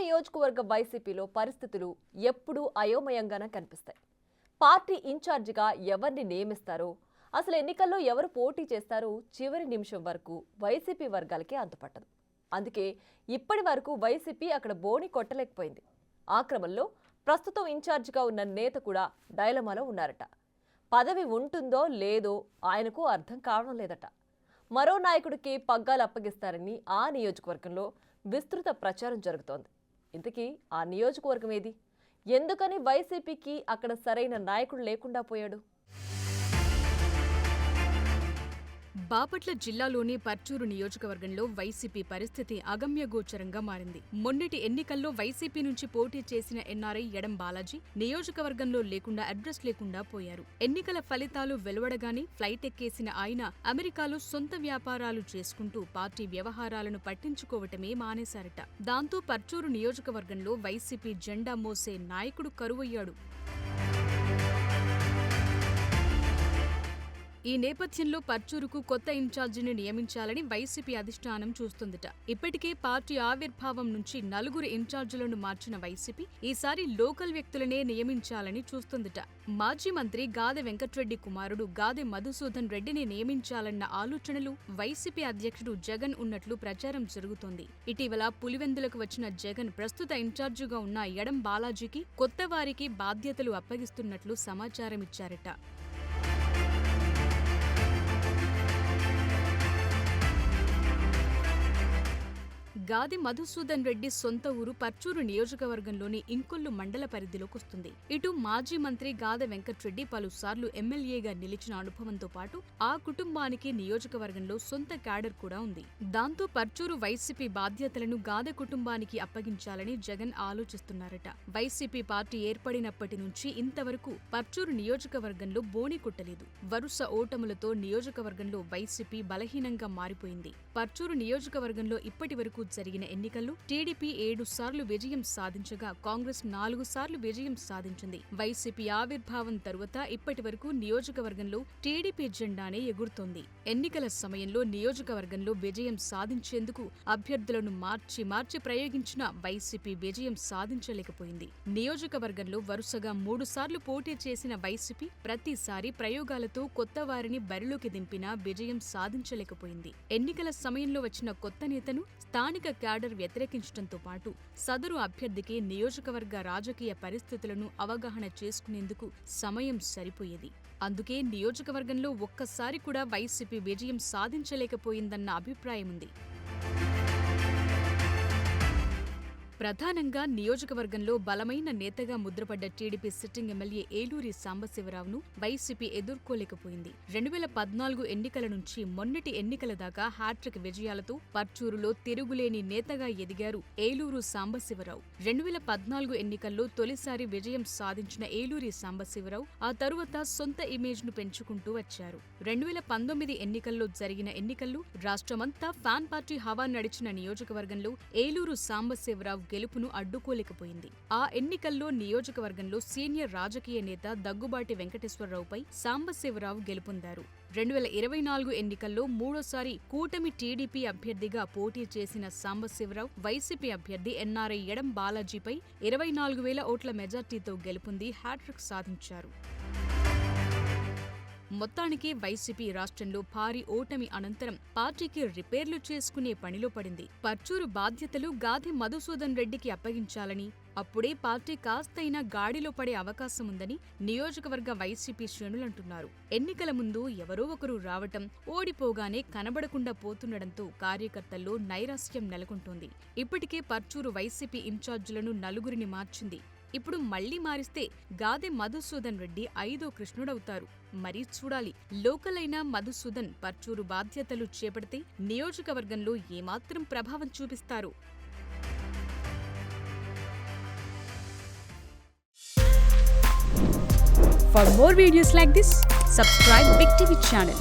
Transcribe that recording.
నియోజకవర్గ వైసీపీలో పరిస్థితులు ఎప్పుడూ అయోమయంగానే కనిపిస్తాయి. పార్టీ ఇన్ఛార్జిగా ఎవరిని నియమిస్తారో, అసలు ఎన్నికల్లో ఎవరు పోటీ చేస్తారో చివరి నిమిషం వరకు వైసీపీ వర్గాలకే అంతుపట్టదు. అందుకే ఇప్పటి వరకు వైసీపీ అక్కడ బోని కొట్టలేకపోయింది. ఆ క్రమంలో ప్రస్తుతం ఇన్ఛార్జిగా ఉన్న నేత కూడా డైలమాలో ఉన్నారట. పదవి ఉంటుందో లేదో ఆయనకు అర్థం కావడం లేదట. మరో నాయకుడికి పగ్గాలు అప్పగిస్తారని ఆ నియోజకవర్గంలో విస్తృత ప్రచారం జరుగుతోంది. ఇంతకీ ఆ నియోజకవర్గం ఏది? ఎందుకని వైసీపీకి అక్కడ సరైన నాయకుడు లేకుండా పోయాడు? బాపట్ల జిల్లాలోని పర్చూరు నియోజకవర్గంలో వైసీపీ పరిస్థితి అగమ్యగోచరంగా మారింది. మొన్నటి ఎన్నికల్లో వైసీపీ నుంచి పోటీ చేసిన ఎన్ఆర్ఐ ఎడం బాలాజీ నియోజకవర్గంలో లేకుండా అడ్రస్ లేకుండా పోయారు. ఎన్నికల ఫలితాలు వెలువడగానే ఫ్లైట్ ఎక్కేసిన ఆయన అమెరికాలో సొంత వ్యాపారాలు చేసుకుంటూ పార్టీ వ్యవహారాలను పట్టించుకోవటమే మానేశారట. దాంతో పర్చూరు నియోజకవర్గంలో వైసీపీ జెండా మోసే నాయకుడు కరువయ్యాడు. ఈ నేపథ్యంలో పర్చూరుకు కొత్త ఇన్ఛార్జిని నియమించాలని వైసీపీ అధిష్టానం చూస్తుందట. ఇప్పటికే పార్టీ ఆవిర్భావం నుంచి 4 ఇన్ఛార్జీలను మార్చిన వైసీపీ ఈసారి లోకల్ వ్యక్తులనే నియమించాలని చూస్తుందట. మాజీ మంత్రి గాదె వెంకట్రెడ్డి కుమారుడు గాదె మధుసూదన్ రెడ్డిని నియమించాలన్న ఆలోచనలు వైసీపీ అధ్యక్షుడు జగన్ ఉన్నట్లు ప్రచారం జరుగుతోంది. ఇటీవల పులివెందులకు వచ్చిన జగన్ ప్రస్తుత ఇన్ఛార్జిగా ఉన్న ఎడం బాలాజీకి కొత్త వారికి బాధ్యతలు అప్పగిస్తున్నట్లు సమాచారమిచ్చారట. గాది మధుసూదన్ రెడ్డి సొంత ఊరు పర్చూరు నియోజకవర్గంలోని ఇంకొల్లు మండల పరిధిలోకొస్తుంది. ఇటు మాజీ మంత్రి గాదె వెంకట్రెడ్డి పలుసార్లు ఎమ్మెల్యేగా నిలిచిన అనుభవంతో పాటు ఆ కుటుంబానికి నియోజకవర్గంలో సొంత క్యాడర్ కూడా ఉంది. దాంతో పర్చూరు వైసీపీ బాధ్యతలను గాదె కుటుంబానికి అప్పగించాలని జగన్ ఆలోచిస్తున్నారట. వైసీపీ పార్టీ ఏర్పడినప్పటి నుంచి ఇంతవరకు పర్చూరు నియోజకవర్గంలో బోని కొట్టలేదు. వరుస ఓటములతో నియోజకవర్గంలో వైసీపీ బలహీనంగా మారిపోయింది. పర్చూరు నియోజకవర్గంలో ఇప్పటి వరకు జరిగిన ఎన్నికల్లో టీడీపీ 7 సార్లు విజయం సాధించగా కాంగ్రెస్ 4 సార్లు విజయం సాధించింది. వైసీపీ ఆవిర్భావం తరువాత ఇప్పటి వరకు నియోజకవర్గంలో టీడీపీ జెండానే ఎగురుతోంది. ఎన్నికల సమయంలో నియోజకవర్గంలో విజయం సాధించేందుకు అభ్యర్థులను మార్చి ప్రయోగించిన వైసీపీ విజయం సాధించలేకపోయింది. నియోజకవర్గంలో వరుసగా 3 సార్లు పోటీ చేసిన వైసీపీ ప్రతిసారి ప్రయోగాలతో కొత్త వారిని బరిలోకి దింపినా విజయం సాధించలేకపోయింది. ఎన్నికల సమయంలో వచ్చిన కొత్త నేతను స్థానిక క్యాడర్ వ్యతిరేకించడంతో పాటు సదరు అభ్యర్థికి నియోజకవర్గ రాజకీయ పరిస్థితులను అవగాహన చేసుకునేందుకు సమయం సరిపోయేది. అందుకే నియోజకవర్గంలో ఒక్కసారి కూడా వైసీపీ విజయం సాధించలేకపోయిందన్న అభిప్రాయముంది. ప్రధానంగా నియోజకవర్గంలో బలమైన నేతగా ముద్రపడ్డ టీడీపీ సిట్టింగ్ ఎమ్మెల్యే ఏలూరి సాంబశివరావును వైసీపీ ఎదుర్కోలేకపోయింది. 2014 ఎన్నికల నుంచి మొన్నటి ఎన్నికల దాకా హ్యాట్రిక్ విజయాలతో పర్చూరులో తిరుగులేని నేతగా ఎదిగారు ఏలూరు సాంబశివరావు. 2014 ఎన్నికల్లో తొలిసారి విజయం సాధించిన ఏలూరి సాంబశివరావు ఆ తరువాత సొంత ఇమేజ్ ను పెంచుకుంటూ వచ్చారు. 2019 ఎన్నికల్లో జరిగిన ఎన్నికల్లో రాష్ట్రమంతా ఫ్యాన్ పార్టీ హవా నడిచిన నియోజకవర్గంలో ఏలూరు సాంబశివరావు గెలుపును అడ్డుకోలేకపోయింది. ఆ ఎన్నికల్లో నియోజకవర్గంలో సీనియర్ రాజకీయ నేత దగ్గుబాటి వెంకటేశ్వరరావుపై సాంబశివరావు గెలుపొందారు. 2024 ఎన్నికల్లో మూడోసారి కూటమి టీడీపీ అభ్యర్థిగా పోటీ చేసిన సాంబశివరావు వైసీపీ అభ్యర్థి ఎన్ఆర్ఐ ఎడం బాలాజీపై 24,000 ఓట్ల మెజార్టీతో గెలుపొంది హ్యాట్రిక్ సాధించారు. మొత్తానికి వైసీపీ రాష్ట్రంలో భారీ ఓటమి అనంతరం పార్టీకి రిపేర్లు చేసుకునే పనిలో పడింది. పర్చూరు బాధ్యతలు గాదె మధుసూదన్ రెడ్డికి అప్పగించాలని, అప్పుడే పార్టీ కాస్తైనా గాడిలో పడే అవకాశముందని నియోజకవర్గ వైసీపీ శ్రేణులంటున్నారు. ఎన్నికల ముందు ఎవరో ఒకరు రావటం, ఓడిపోగానే కనబడకుండా పోతుండటంతో కార్యకర్తల్లో నైరాశ్యం నెలకొంటోంది. ఇప్పటికే పర్చూరు వైసీపీ ఇన్ఛార్జీలను 4 మార్చింది. ఇప్పుడు మళ్లీ మారిస్తే గాదె మధుసూదన్ రెడ్డి 5వ కృష్ణుడవుతారు. మరీ చూడాలి. లోకల్ అయిన మధుసూదన్ పర్చూరు బాధ్యతలు చేపడితే నియోజకవర్గంలో ఏమాత్రం ప్రభావం చూపిస్తారు? For more videos like this, subscribe Big TV channel.